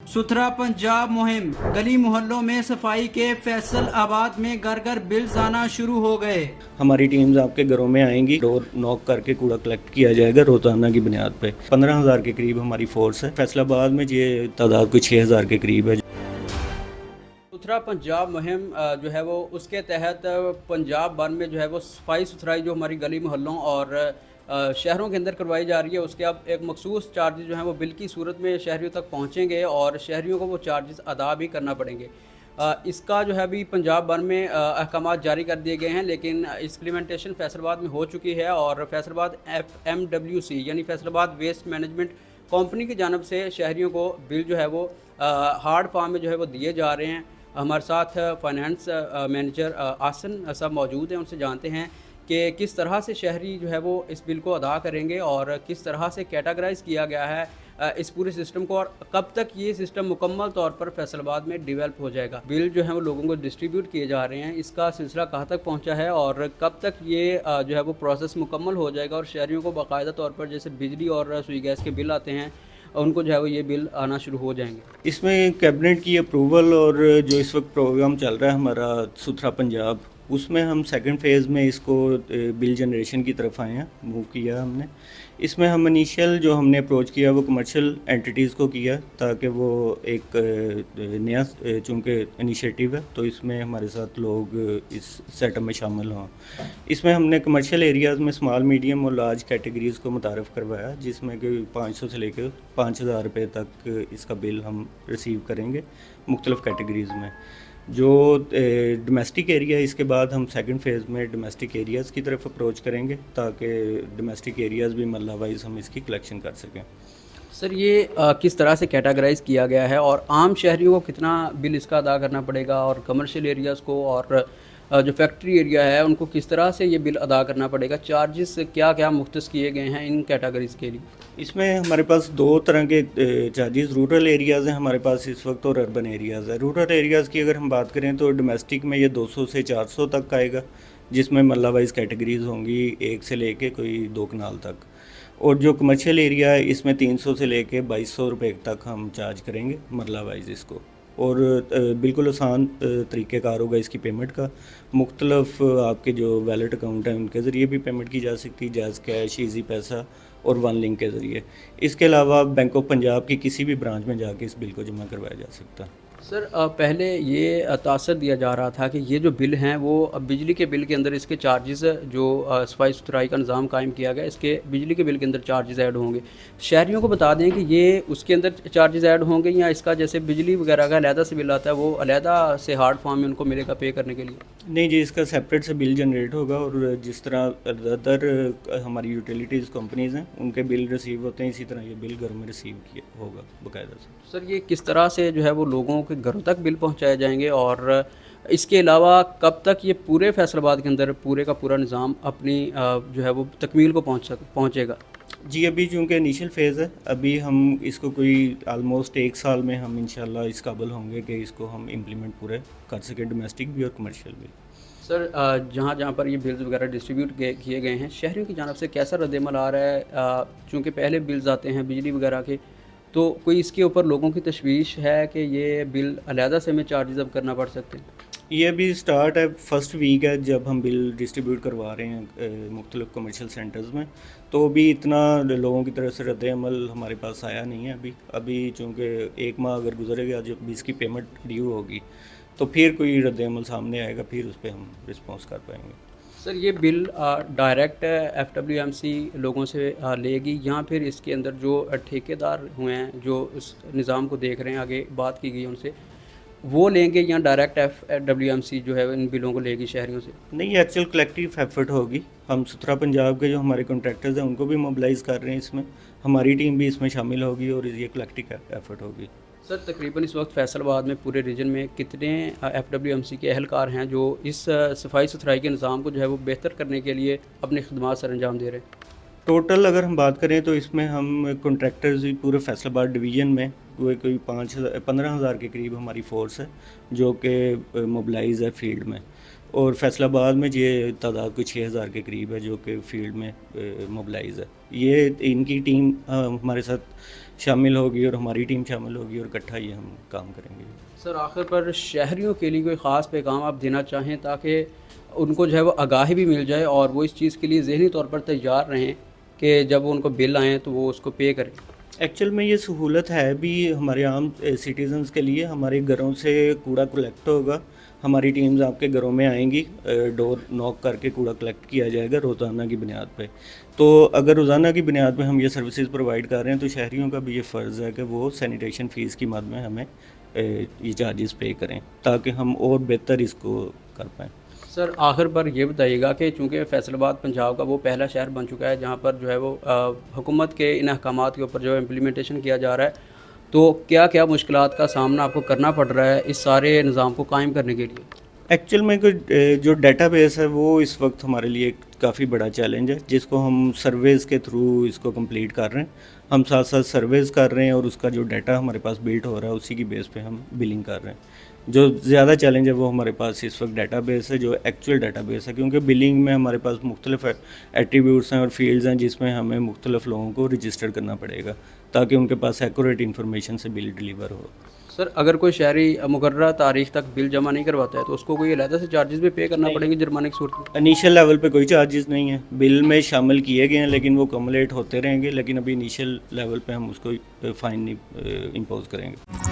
सुथरा पंजाब मुहिम, गली मोहल्लों में सफाई के फैसल आबाद में घर घर बिल्स आना शुरू हो गए। हमारी टीम्स आपके घरों में आएंगी, डोर नॉक करके कूड़ा कलेक्ट किया जाएगा रोजाना की बुनियाद पे। 15,000 के करीब हमारी फोर्स है। फैसलाबाद में ये तादाद कुछ 6,000 के करीब है। सुथरा पंजाब मुहिम जो है वो उसके तहत पंजाब भर में जो है वो सफाई सुथराई जो हमारी गली मोहल्लों और शहरों के अंदर करवाई जा रही है, उसके अब एक मखसूस चार्जेस जो हैं वो बिल की सूरत में शहरियों तक पहुंचेंगे और शहरियों को वो चार्जेस अदा भी करना पड़ेंगे। इसका जो है अभी पंजाब भर में अहकामात जारी कर दिए गए हैं, लेकिन इम्प्लीमेंटेशन फैसलाबाद में हो चुकी है और फैसलाबाद FMWC यानी फैसलाबाद वेस्ट मैनेजमेंट कंपनी की जानब से शहरियों को बिल जो है वो हार्ड फॉर्म में जो है वो दिए जा रहे हैं। हमारे साथ फाइनेंस मैनेजर आसन साहब मौजूद हैं, उनसे जानते हैं कि किस तरह से शहरी जो है वो इस बिल को अदा करेंगे और किस तरह से कैटेगराइज़ किया गया है इस पूरे सिस्टम को और कब तक ये सिस्टम मुकम्मल तौर पर फैसलाबाद में डेवलप हो जाएगा। बिल जो है वो लोगों को डिस्ट्रीब्यूट किए जा रहे हैं, इसका सिलसिला कहाँ तक पहुँचा है और कब तक ये जो है वो प्रोसेस मुकम्मल हो जाएगा और शहरियों को बाकायदा तौर पर जैसे बिजली और सुई गैस के बिल आते हैं उनको जो है वो ये बिल आना शुरू हो जाएंगे। इसमें कैबिनेट की अप्रूवल और जो इस वक्त प्रोग्राम चल रहा है हमारा सुथरा पंजाब, उसमें हम सेकंड फेज़ में इसको बिल जनरेशन की तरफ आए हैं, मूव किया हमने। इसमें हम इनिशियल जो हमने अप्रोच किया वो कमर्शियल एंटिटीज़ को किया ताकि वो एक नया चूँकि इनिशिएटिव है तो इसमें हमारे साथ लोग इस सेटअप में शामिल हों। इसमें हमने कमर्शियल एरियाज़ में स्मॉल मीडियम और लार्ज कैटेगरीज़ को मुतारफ़ करवाया, जिसमें कि 500 से लेकर 5,000 रुपये तक इसका बिल हम रिसीव करेंगे मुख्तलिफ़ कैटेगरीज़ में। जो डोमेस्टिक एरिया, इसके बाद हम सेकंड फेज़ में डोमेस्टिक एरियाज़ की तरफ अप्रोच करेंगे ताकि डोमेस्टिक एरियाज़ भी मल्ला वाइज हम इसकी कलेक्शन कर सकें। सर ये किस तरह से कैटेगराइज़ किया गया है और आम शहरियों को कितना बिल इसका अदा करना पड़ेगा और कमर्शियल एरियाज़ को और जो फैक्ट्री एरिया है उनको किस तरह से ये बिल अदा करना पड़ेगा, चार्जेस क्या क्या मुख्तस किए गए हैं इन कैटेगरीज़ के लिए? इसमें हमारे पास दो तरह के चार्जेस रूरल एरियाज़ हैं हमारे पास इस वक्त और अर्बन एरियाज़ है। रूरल एरियाज़ की अगर हम बात करें तो डोमेस्टिक में ये 200 से 400 तक आएगा, जिसमें मल्ला वाइज कैटेगरीज़ होंगी 1 से लेके कोई 2 कनाल तक। और जो कमर्शियल एरिया है इसमें 300 से लेके 2200 रुपये तक हम चार्ज करेंगे मरला वाइज इसको। और बिल्कुल आसान तरीक़ेकार होगा इसकी पेमेंट का। मुख्तलफ़ आपके जो वैलेट अकाउंट हैं उनके ज़रिए भी पेमेंट की जा सकती है, जैज़ कैश, ईजी पैसा और वन लिंक के ज़रिए। इसके अलावा बैंक ऑफ पंजाब की किसी भी ब्रांच में जाके इस बिल को जमा करवाया जा सकता है। सर पहले ये तासर दिया जा रहा था कि ये जो बिल हैं वो बिजली के बिल के अंदर इसके चार्जेस जो सफाई सुथराई का निज़ाम कायम किया गया इसके बिजली के बिल के अंदर चार्जेस ऐड होंगे। शहरियों को बता दें कि ये उसके अंदर चार्जेस ऐड होंगे या इसका जैसे बिजली वगैरह का अलहदा से बिल आता है वो अलहदा से हार्ड फॉर्म में उनको मिलेगा पे करने के लिए? नहीं जी, इसका सेपरेट से बिल जनरेट होगा और जिस तरह अदर हमारी यूटिलिटीज़ कंपनीज़ हैं उनके बिल रिसीव होते हैं, इसी तरह ये बिल घर में रिसीव किया होगा बाकायदा से। सर ये किस तरह से जो है वो लोगों के घरों तक बिल पहुंचाए जाएंगे और इसके अलावा कब तक ये पूरे फैसलाबाद के अंदर पूरे का पूरा निज़ाम अपनी जो है वो तकमील को पहुंचेगा? जी अभी चूँकि इनिशियल फेज़ है, अभी हम इसको कोई ऑलमोस्ट 1 साल में हम इंशाल्लाह इस काबिल होंगे कि इसको हम इम्प्लीमेंट पूरे कर सकें, डोमेस्टिक भी और कमर्शियल भी। सर जहाँ जहाँ पर ये बिल्स वगैरह डिस्ट्रीब्यूट किए गए हैं शहरियों की जानब से कैसा रद्दमल आ रहा है? चूँकि पहले बिल्स आते हैं बिजली वगैरह के, तो कोई इसके ऊपर लोगों की तशवीश है कि ये बिल अलहदा से हमें चार्जेस अब करना पड़ सकते हैं? ये अभी स्टार्ट है, फर्स्ट वीक है जब हम बिल डिस्ट्रीब्यूट करवा रहे हैं मुख्तलिफ कमर्शियल सेंटर्स में, तो भी इतना लोगों की तरफ से रद्द-ए-अमल हमारे पास आया नहीं है अभी चूँकि 1 माह अगर गुजरेगा जब इसकी पेमेंट ड्यू होगी तो फिर कोई रद्द-ए-अमल सामने आएगा, फिर उस पर हम रिस्पॉन्स कर पाएंगे। सर ये बिल डायरेक्ट FWMC लोगों से लेगी या फिर इसके अंदर जो ठेकेदार हुए हैं जो इस निज़ाम को देख रहे हैं, आगे बात की गई उनसे, वो लेंगे या डायरेक्ट FWMC जो है इन बिलों को लेगी शहरियों से? नहीं, एक्चुअल कलेक्टिव एफर्ट होगी। हम सुथरा पंजाब के जो हमारे कॉन्ट्रैक्टर्स हैं उनको भी मोबिलाइज़ कर रहे हैं इसमें, हमारी टीम भी इसमें शामिल होगी और ये कलेक्टिव एफर्ट होगी। सर तकरीबन इस वक्त फैसलाबाद में पूरे रीजन में कितने FWMC के अहलकार हैं जो इस सफाई सुथराई के निज़ाम को जो है वो बेहतर करने के लिए अपनी खिदमत सर अंजाम दे रहे हैं? टोटल अगर हम बात करें तो इसमें हम कॉन्ट्रैक्टर्स भी पूरे फैसलाबाद डिवीज़न में कोई 15,000 के करीब हमारी फ़ोर्स है जो कि मोबिलाइज़ है फील्ड में। اور فیصل آباد میں یہ تعداد کوئی 6,000 کے قریب ہے جو کہ فیلڈ میں موبلائز ہے. یہ ان کی ٹیم ہمارے ساتھ شامل ہوگی اور ہماری ٹیم شامل ہوگی اور اکٹھا یہ ہم کام کریں گے. سر آخر پر شہریوں کے لیے کوئی خاص پیغام آپ دینا چاہیں تاکہ ان کو جو ہے وہ آگاہی بھی مل جائے اور وہ اس چیز کے لیے ذہنی طور پر تیار رہیں کہ جب ان کو بل آئیں تو وہ اس کو پے کریں؟ ایکچوئل میں یہ سہولت ہے بھی ہمارے عام سٹیزنز کے لیے. ہمارے گھروں سے کوڑا کلیکٹ ہوگا, ہماری ٹیمز آپ کے گھروں میں آئیں گی, ڈور ناک کر کے کوڑا کلیکٹ کیا جائے گا روزانہ کی بنیاد پہ. تو اگر روزانہ کی بنیاد پہ ہم یہ سروسز پرووائڈ کر رہے ہیں تو شہریوں کا بھی یہ فرض ہے کہ وہ سینیٹیشن فیس کی مد میں ہمیں یہ چارجز پے کریں تاکہ ہم اور بہتر اس کو کر پائیں. سر آخر پر یہ بتائیے گا کہ چونکہ فیصل آباد پنجاب کا وہ پہلا شہر بن چکا ہے جہاں پر جو ہے وہ حکومت کے ان احکامات کے اوپر جو امپلیمنٹیشن کیا جا رہا ہے, تو کیا کیا مشکلات کا سامنا آپ کو کرنا پڑ رہا ہے اس سارے نظام کو قائم کرنے کے لیے؟ ایکچوئل میں جو ڈیٹا بیس ہے وہ اس وقت ہمارے لیے کافی بڑا چیلنج ہے جس کو ہم سرویز کے تھرو اس کو کمپلیٹ کر رہے ہیں. ہم ساتھ ساتھ سرویز کر رہے ہیں اور اس کا جو ڈیٹا ہمارے پاس بلڈ ہو رہا ہے اسی کی بیس پہ ہم بلنگ کر رہے ہیں. جو زیادہ چیلنج ہے وہ ہمارے پاس اس وقت ڈیٹا بیس ہے جو ایکچوئل ڈیٹا بیس ہے, کیونکہ بلنگ میں ہمارے پاس مختلف ایٹریبیوٹس ہیں اور فیلڈز ہیں جس میں ہمیں مختلف لوگوں کو رجسٹر کرنا پڑے گا تاکہ ان کے پاس ایکوریٹ انفارمیشن سے بل ڈلیور ہو. سر اگر کوئی شہری مقررہ تاریخ تک بل جمع نہیں کرواتا ہے تو اس کو کوئی علیحدہ سے چارجز بھی پے کرنا پڑیں گے جرمانے کی صورت میں؟ انیشیل لیول پہ کوئی چارجز نہیں ہیں, بل میں شامل کیے گئے ہیں لیکن وہ کمولیٹ ہوتے رہیں گے, لیکن ابھی انیشیل لیول پہ ہم اس کو فائن نہیں امپوز کریں گے.